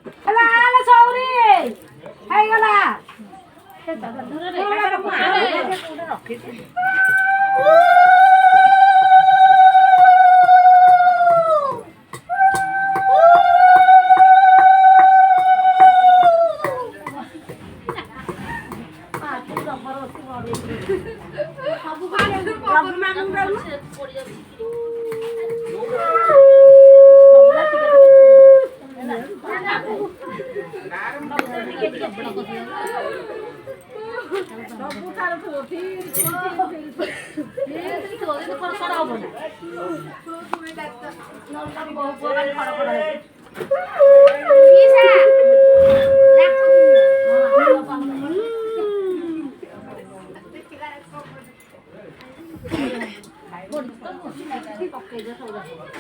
ହେଲା ହେଲା ସଉରି ହେଇଗଲା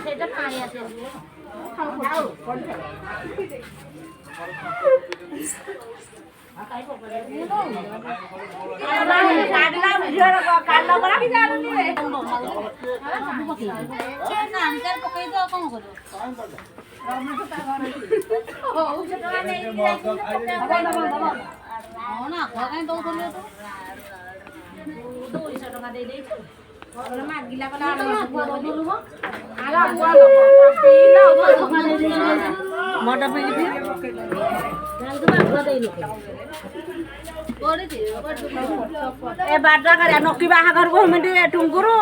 ସେଇଟା ପାଣି ଆସିବ ମାଗିଲା ए बाटा कर नकी बाहाघर को हम टुंकुरु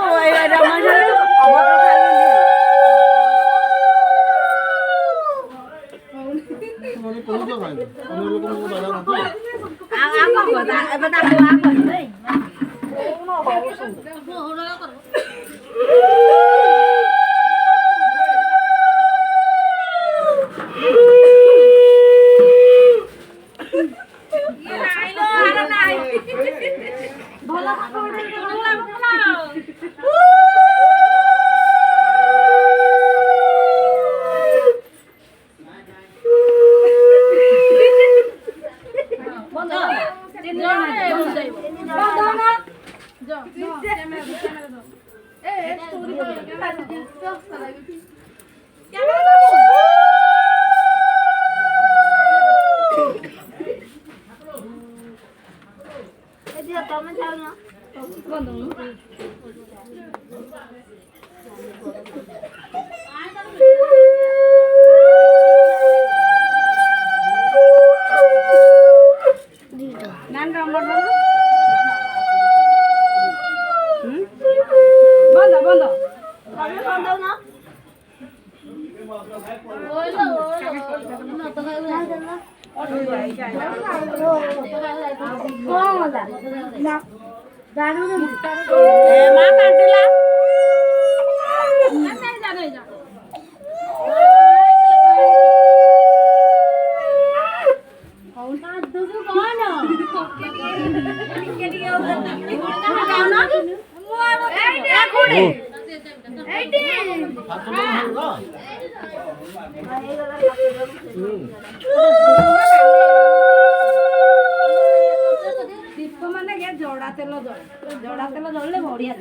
जोड़ा तेल जल्ले बढ़िया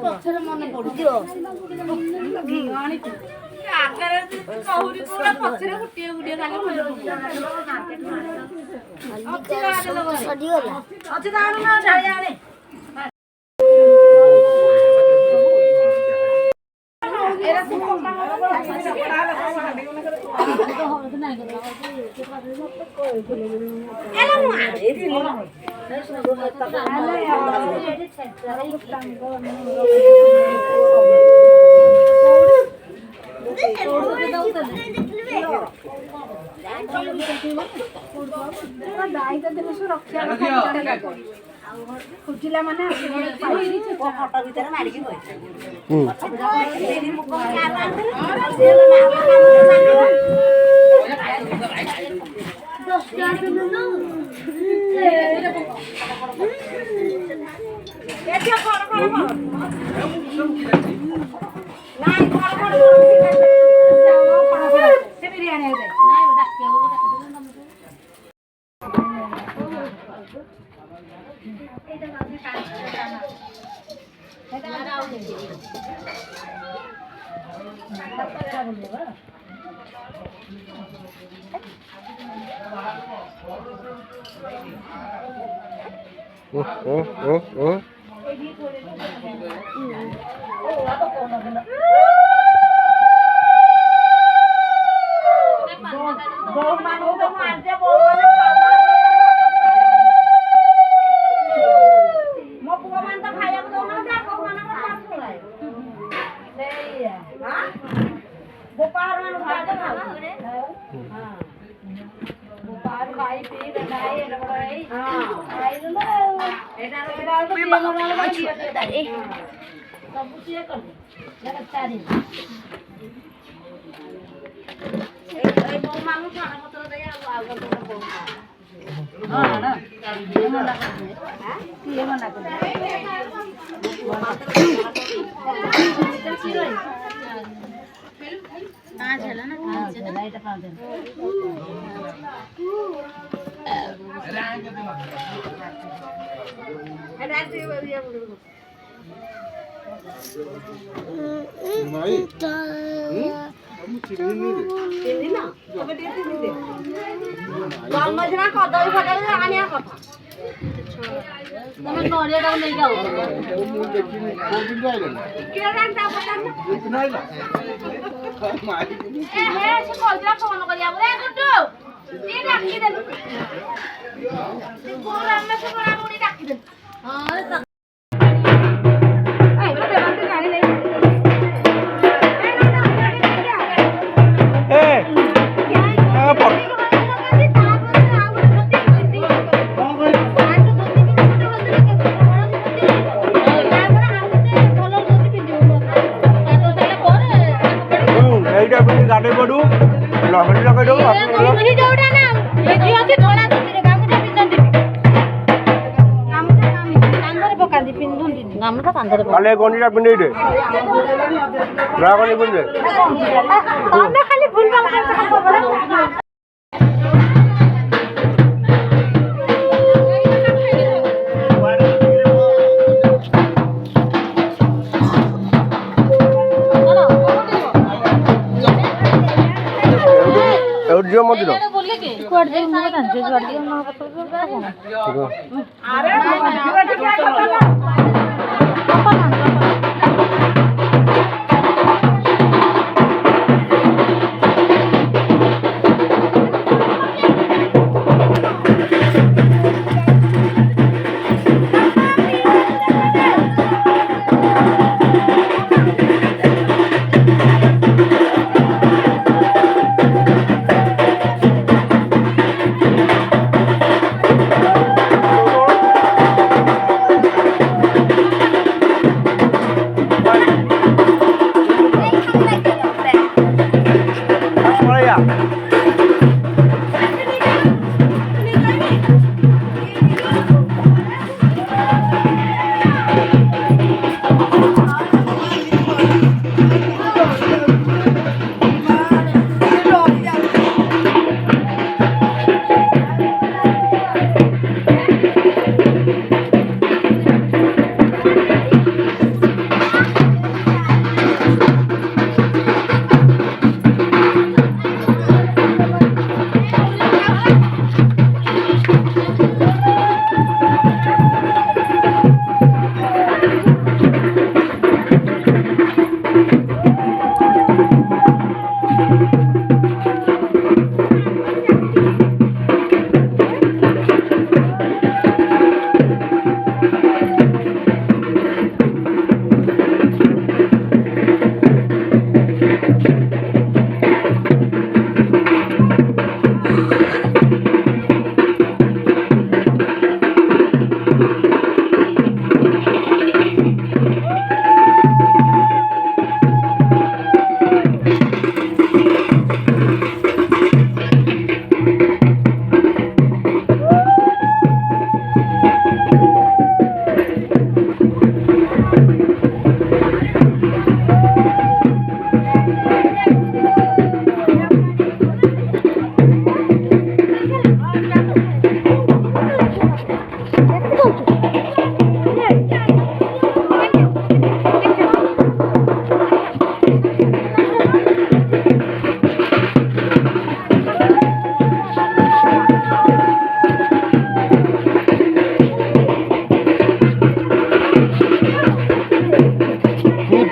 पछर मन पड़ू खुजिला माने फटो भीतर मारिकी কালে গনিটা পিনে দে রাগনি পিনে আমরা খালি ভুল ভাল কাজ করব এউডিও মন্দির কোড দে মনে কান যে জড় দিয়ে না কত আরে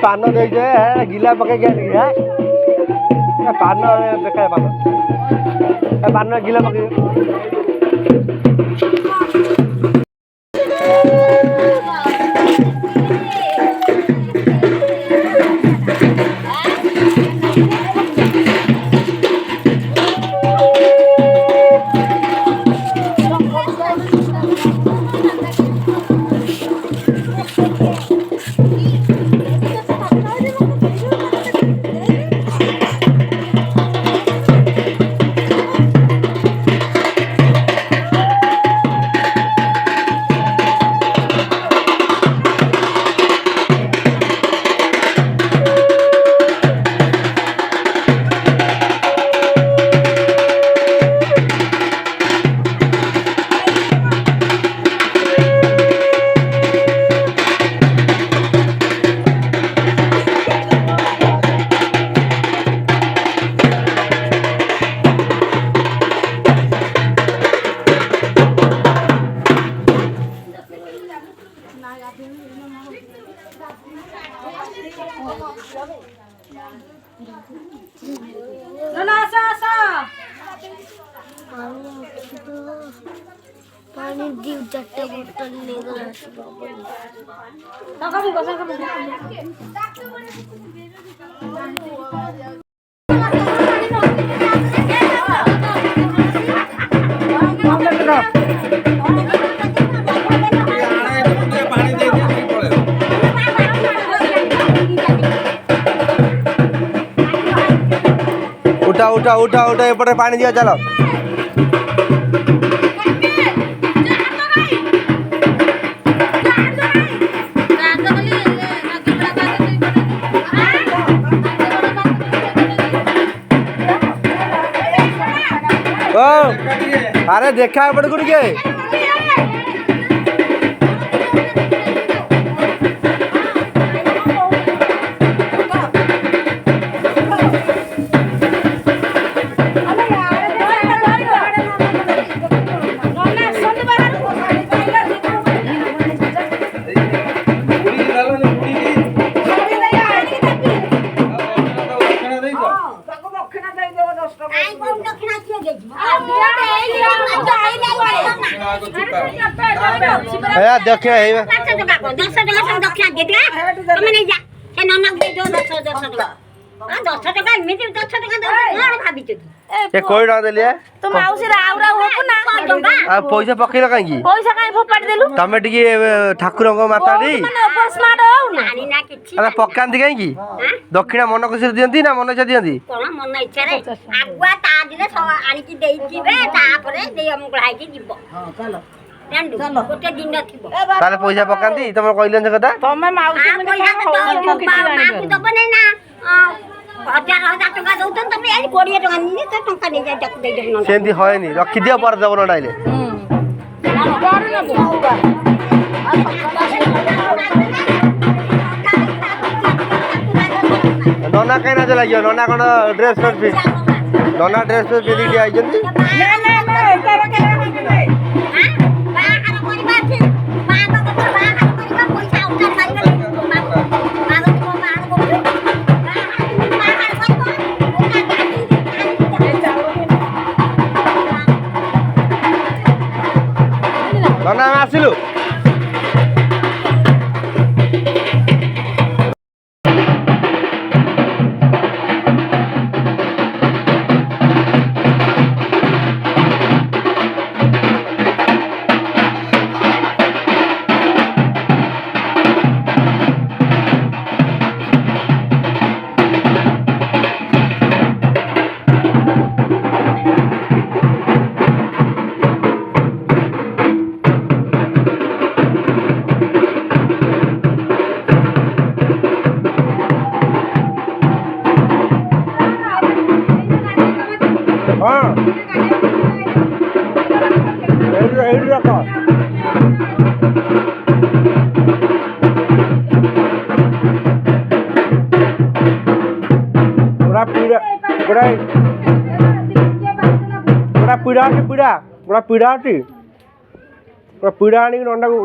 पान दे गिला पके पान देखा पान गिला पके पानी दी चट्टे बोतल ले गया उठा उठा उठा उठा एपटे पानी दिया चलो ओ अरे देखा एपटे गुड़ के देखे कोई देलिए तो माउसी राउ राउ हो ना पैसा पकेल कहीं पैसा काई फोपाड़ी देलु तमे टिके ठाकुर माता स्मार्ट हो ना अरे पकांती कहीं दक्षिणा मन खुशी दियंती ना मन इच्छा दियंती कोन मन इच्छा रे आगुआ ता दिले आनी की देई दिबे तापरे देई हम गळाई की जीवो हां चलो चलो गोटे दिन थिबो ताले पैसा पकांती तमे कहलेन जे कथा तमे माउसी मन पैसा तो बापू दबने ना 1000 टका दउतन तमे 20 टका नि तो टका नै जा दे दे न सेंती होयनी रखि दियो पर जब न डाइले नोना कहीं ना चला नोना कौन ड्रेस नोना ड्रेस पिंधि आई नोना आसिलु पीड़ा पीड़ा आनी नंदा को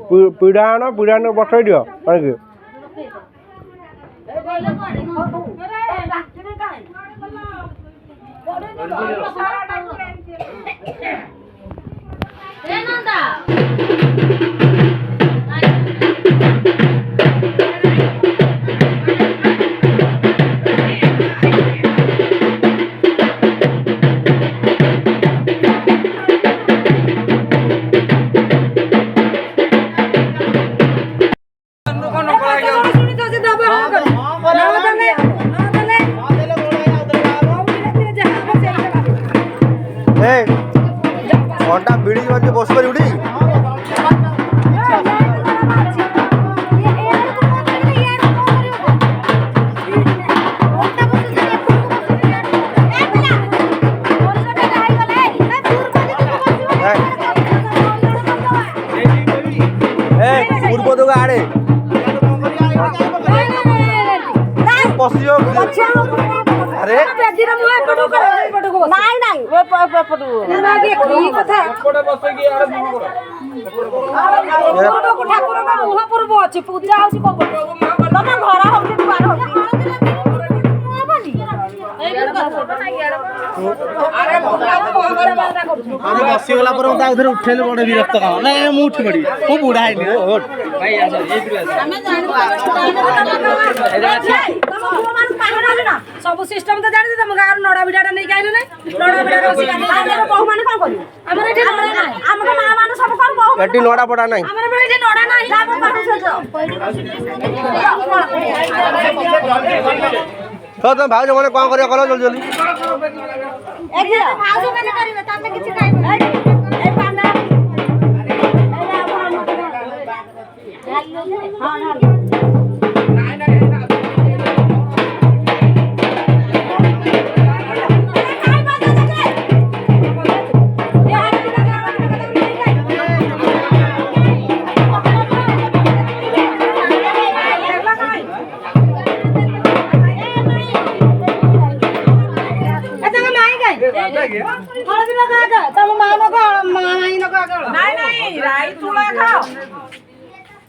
ପିଢ଼ା ବସେଇ ଦିଅ କାହିଁକି ঘন্টা বিড়ি বসে পারি উঠি পূর্ব দিকে আড়ে পশ্চিম আরে ନାଇଁ ନାଇଁ ଠାକୁରଙ୍କ ମୁହଁ ପୂର୍ବ ଅଛି ପୂଜା ହଉଛି ତମ ଘର ହଉଛି ଦୁଆର ବସିଗଲା ପରେ ମୁଁ ତା ଭିତରେ ଉଠେଇଲେ ବଡ ବିରକ୍ତ କାମ ନାଇଁ ମୁଁ ଉଠି ପଡିବି ମୁଁ ବୁଢା ହେଇନି ସବୁ ସିଷ୍ଟମ ତ ଜାଣିଛ ତମ ଗାଁର ନଡା ବିଡାଟା ନେଇକି ଆଇଲୁ ନାଇଁ ନଡା ବିଡା ବୋହୁ ମାନେ କଣ କରିବୁ ଆମର ଏଠି ନଡା ନାହିଁ ଆମର ମା ମାନେ ସବୁ କଣ ବୋହୁ ଏଠି ନଡା ପଡା ନାହିଁ ଆମର ଏଠି ନଡା ନାହିଁ ତ ତମେ ଭାଉଜ ମାନେ କଣ କରିବ କଲ ଜଲ୍ଦି ଜଲ୍ଦି ଭାଉଜ ମାନେ କରିବେ ତମେ କିଛି ଖାଇବ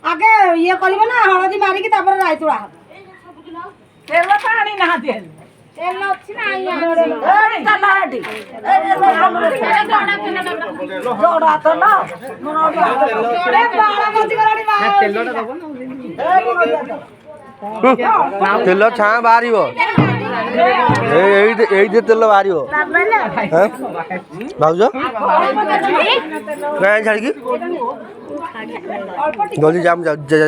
ଆଗେ ଇଏ କରିବ ନା ହଳଦୀ ମାରିକି ତାପରେ ରାଇ ତୁଳା ହବ ତେଲ ପାଣି ନାହାନ୍ତି ତେଲ ଅଛି ନା ତେଲ ଛାଁ ବାହାରିବ ଏଇଠି ତେଲ ବାହାରିବ ଭାଉଜ ନାଇଁ ଛାଡ଼ିକି ଜଲ୍ଦି ଯା ଯା ଯା যা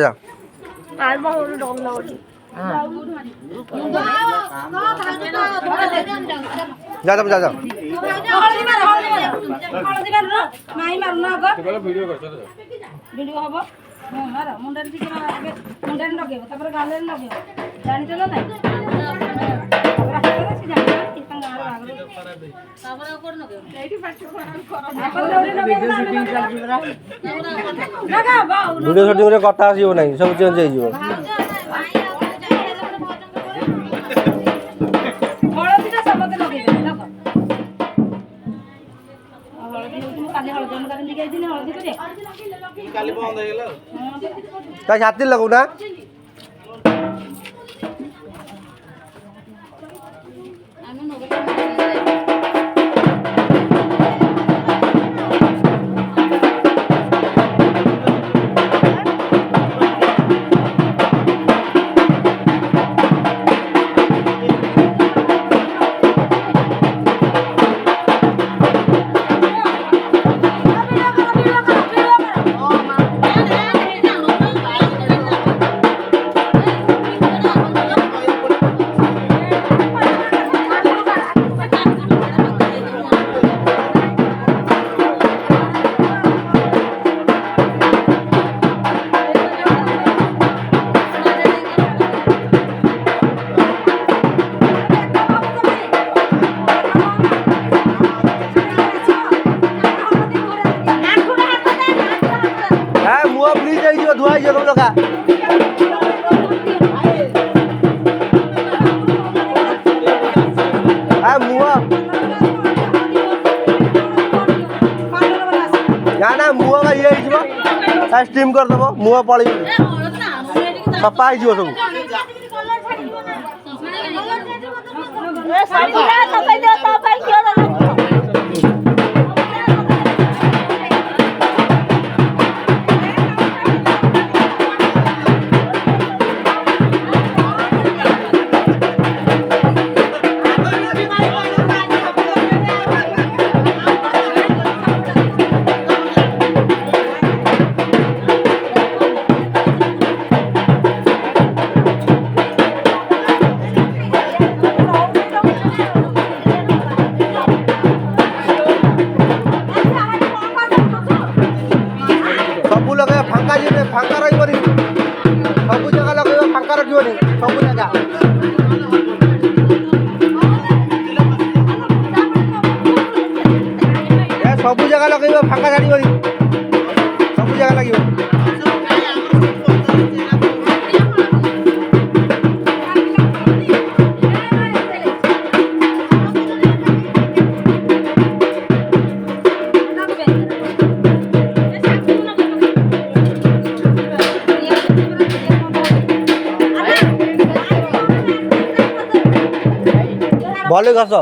যা যা ভিডিও হব মুন্ডারে ঠিক মুন্ডারে লগাইব তারপরে গালের লগাইব জানিছ না নাই ভিডিও শুটিং কথা আসব না সব চেঞ্জ হয়ে যাব হলদিটা সমতে লগাই দেবে দেখো হলদি কালি হলদি আমি কালি দিকে দিন হলদি করে কালি বন্ধ হয়ে গেল তাই হাতে লাগাও না ধোয়া যাবে লোকা মুহ না না মুহ ইয়ে হয়েଯିବ स्टीम करदेव मुह पड़े सफा हो सब सबू लगे फांका जी फांका रही सब जगह लगे फांका रखी सब जगह सब जगह लगे फांका छाड़ सब जगह लगे भले घस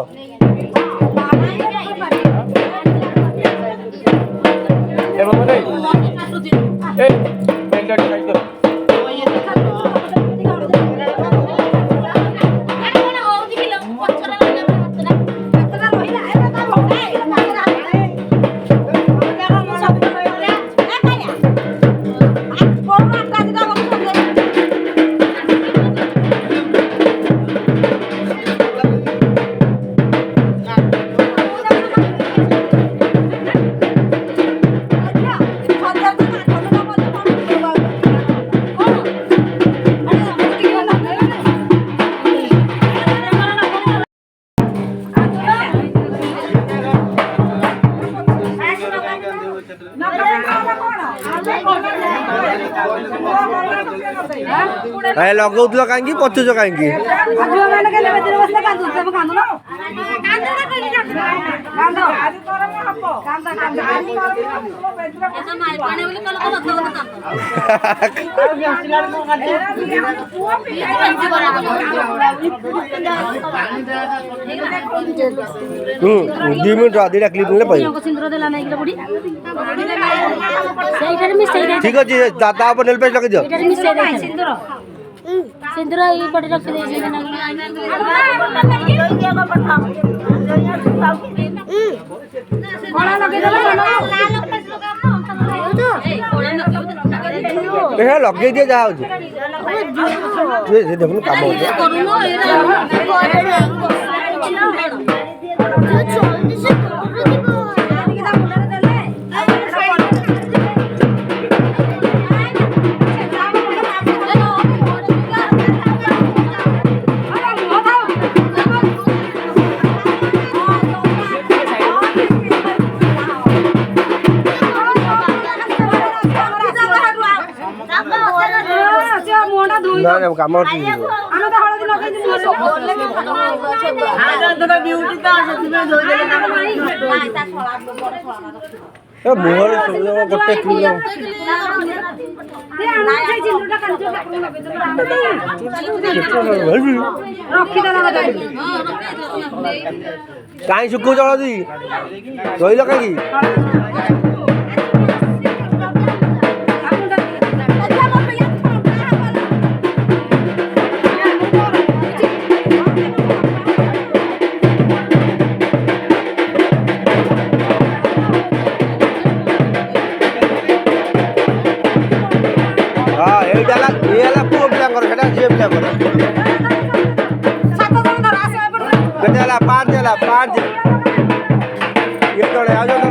लगौल कहीं पचुच कहीं दी मिनट आधा क्लिप ठीक अच्छे दादा नेल पेस्ट लगे दियो सिंदूर ये पटे रख दे लगे दिए जहाँ देखो कम कम मुहर गोटे कहीं शुकु चल दी रही कहीं पाँच ये थोड़े आ जाओ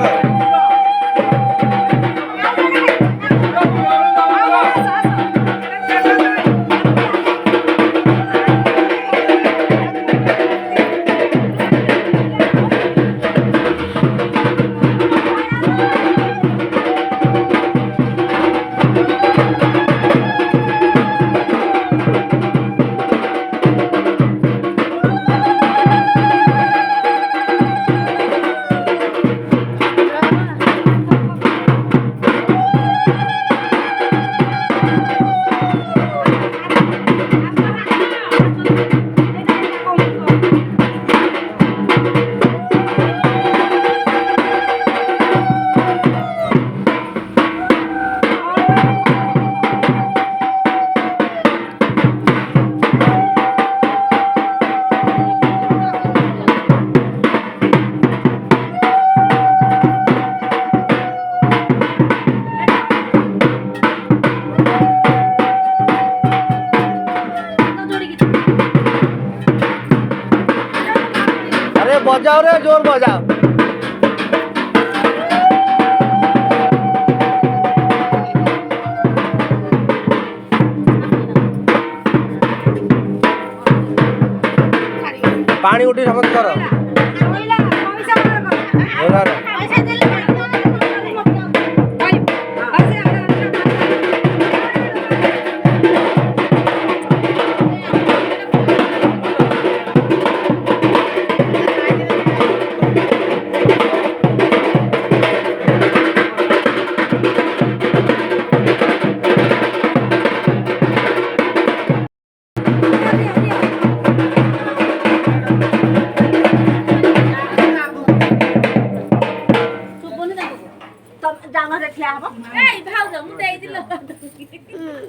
बजाओ रे जोर बजाओ पानी उठी समझ करो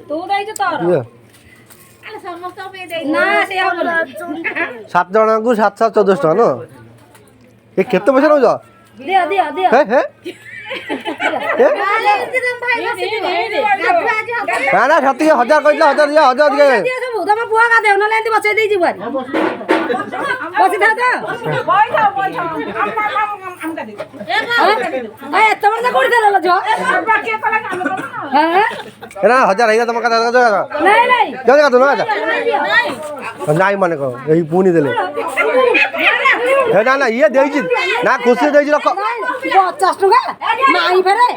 ତୁ ଦେଇଛୁ ତୋର ନା ସେ ହବନି 7 ଜଣଙ୍କୁ 714 ଟଙ୍କା ନ ଏ କେତେ ପଇସା ନଉଛ ଦିଅ ଦିଅ ଦିଅ ହେ ହେ ନା ନା ସତିକି 1000 କହିଥିଲା 1000 ଦିଅ 1000 ଦିଅ ଦିଅ ସବୁ ତମ ପୁଅ ଗାଧେଉ ନହେଲେ ଏମିତି ବସେଇ ଦେଇଛି ବୁଆରି ବସିଥାଉ ତ ଏତେ ବର୍ଷ କୋଉଠି ଥିଲା ଲୋ ଝିଅ ନା 1000 ହେଇଗଲା ତମ କଥା ନାଇଁ ନାଇଁ ଜଲ୍ଦି କାଟୁ ନା ନାଇଁ ମାନେ କହ ଏଇ ପୁଣି ଦେଲେ ଏ ନା ନା ଇଏ ଦେଇଛି ନା ଖୁସି ଦେଇଛି ରଖ 50 ଟଙ୍କା ନାଇଁ ଫେରେ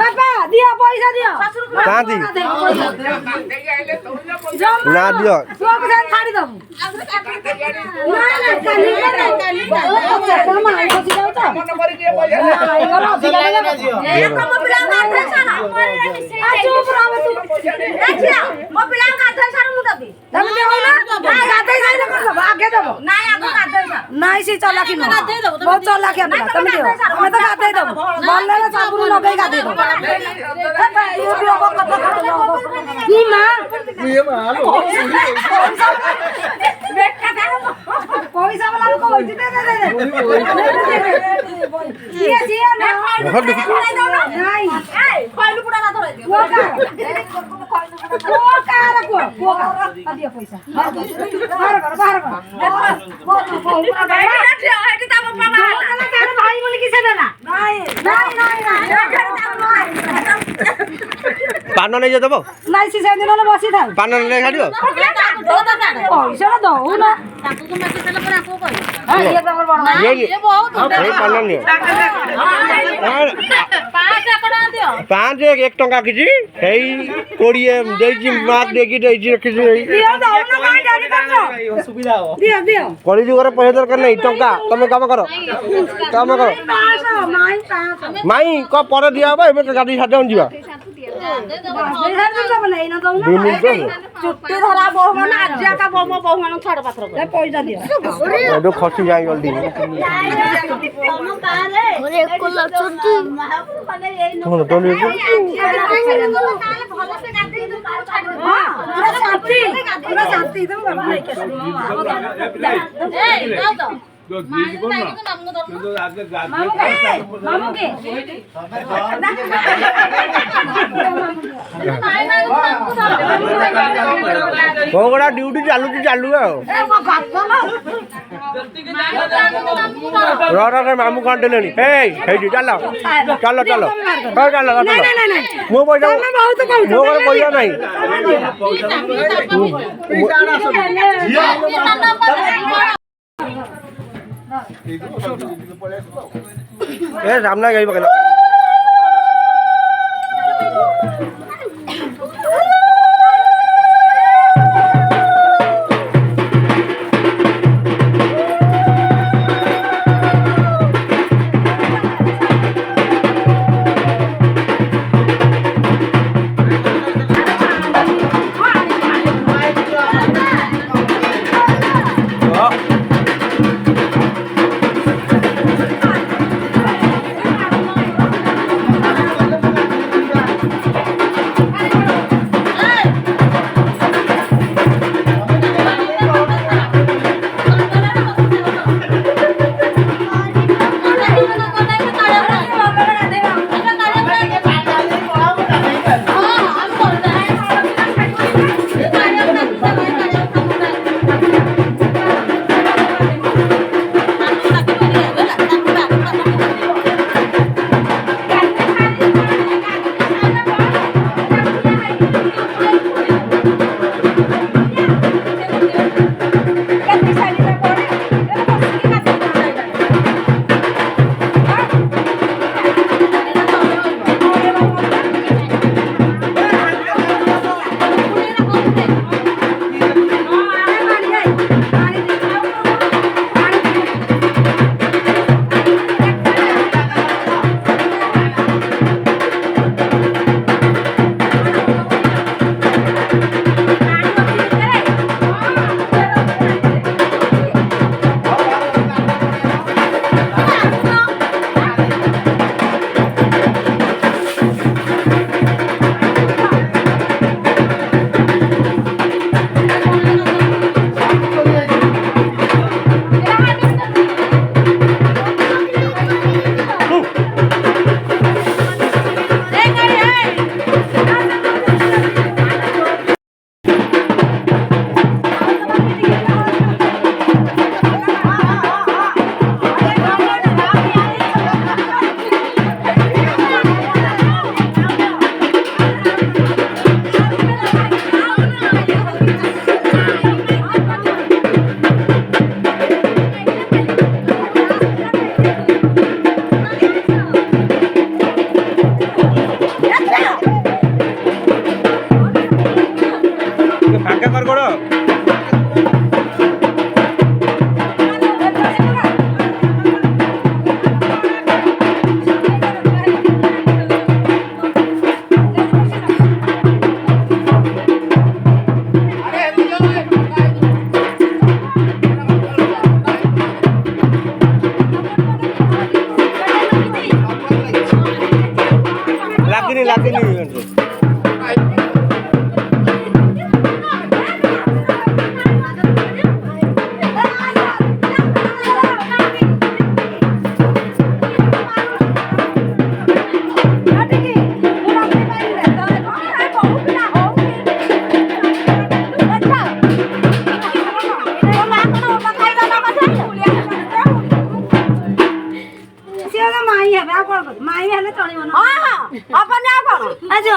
ବାପା ଦିଅ ପଇସା ଦିଅ କାନ୍ତି ନା ଦିଅ ଛୁଆକୁ ଯାଇ ଛାଡ଼ି ଦବୁ ମାଇ ବସି ଯାଉଛ ନାଇଁ ସେ ଚଲାକି ବହୁତ ଚଲାକିଆ ପିଲା ତମେ ଦିଅ ଆମେ ତ ଗାଧେଇ ଦବୁ ଭଲ ସାବୁନ ଲଗେଇ ଗାଧେଇ ଦବୁ ପଇସା ବାଲା କହୁଛି ଭାଇ ବୋଲି କିଛି ଦେଲା ପାନ ନେଇ ଦେବ ନାଇଁ ସେ ସେଦିନ ବସିଥାଉ ପାନ ନେଇ ଛାଡ଼ିବ ପଇସା ଦଉନ ପାନ ନିଅ 5 1 ଟଙ୍କା କିଛି ହେଇ 20 ଦେଇଛି ମାର୍କ ଦେଇକି ଦେଇଛି ରଖିଛି ସୁବିଧା ହବ ଦିଅ ଦିଅ କଳି ଯୁଗରେ ପଇସା ଦରକାର ନାହିଁ ଟଙ୍କା ତମେ କାମ କର ମାଇଁ କ ପରେ ଦିଆ ହବ ଏବେ ଗାଡି ସାଥେ ଯିବା ଚୁଟି ଧରା ବୋହୁ ମାନେ ଆଜି ଆକା ବୋହୁ ମାନଙ୍କୁ ଛାଡ ପାତ୍ର ପଇସା ଦିଅ ଏଠୁ ଖସି ଯାଇ ଜଲ୍ଦି କୋଉଗୁଡା ଡ୍ୟୁଟି ଚାଲୁଛି ଚାଲୁ ଆଉ ମାମୁଁ କଣ ଦେଲେଣି ହେଇଠି ଚାଲ ଚାଲ ଚାଲ ଚାଲ ମୋ ପଇସା ମୋ ଘରେ ପଇସା ନାହିଁ ଏ ସାମ୍ନା ଗାଇ ପକେଇଲା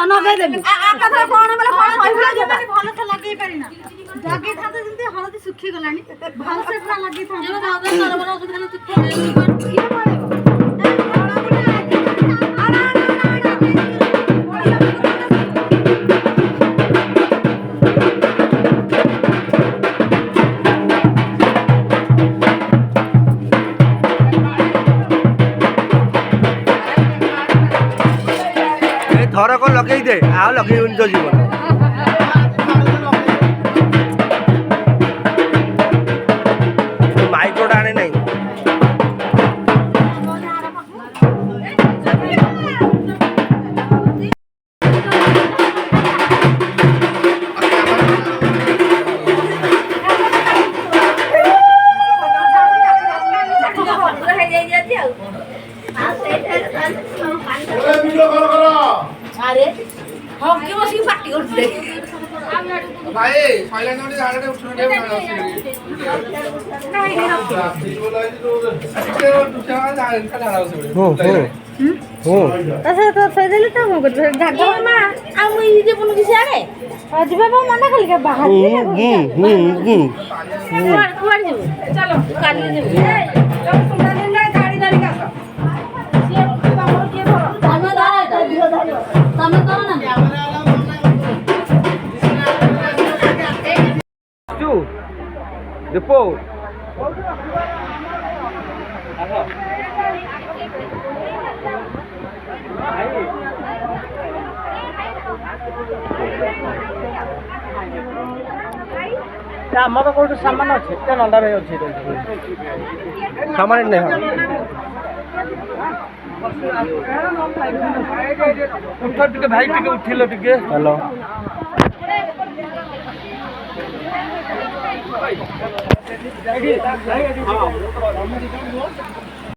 ନଗେଇଦେବି ଏକାଥରେ କଣ ବୋଲେ କଣ କହିବୁଲା ଯିବା ଭଲ ତ ଲଗେଇ ପାରିନା ଲଗେଇଥାନ୍ତେ ଯେମିତି ହଳଦୀ ଶୁଖିଗଲାଣି ଭଲସେ ପୁରା ଥରକ ଲଗେଇ ଦେ ଆଉ ଲଗେଇବୁନି ତୋ ଜୀବନ ମାଇକ୍ରୋଟା ଆଣେ ନାହିଁ ହକି ବସିକି ପାଟି କରୁଥିଲେ ଭାଇ ସାଇଲେଣ୍ଟ ଗୋଟେ ଜାଗାରେ ଉଠୁନ ଥୋଇଦେଲି ତ ମୁଁ କରିବି ମା ଆଉ ମୁଁ ଇଏ ଯିବୁନି କି ସିଆଡ଼େ ଯିବା ପାଇଁ ମନା କଲି ବାହାରି କୁଆଡ଼େ ଯିବୁ ଚାଲ କାଲି ଯିବୁ ଗାଡ଼ି ଧରିକି ଆସ ତମେ କର ନା ଦୀପୁ ଆମର କୋଉଠି ସାମାନ ଅଛି ଏତେ ନଣ୍ଡା ଭାଇ ଅଛି ସାମାନ ନାହିଁ ଉଠ ଟିକେ ଭାଇ ଟିକେ ଉଠିଲ ଟିକେ ହ୍ୟାଲୋ ଏଠି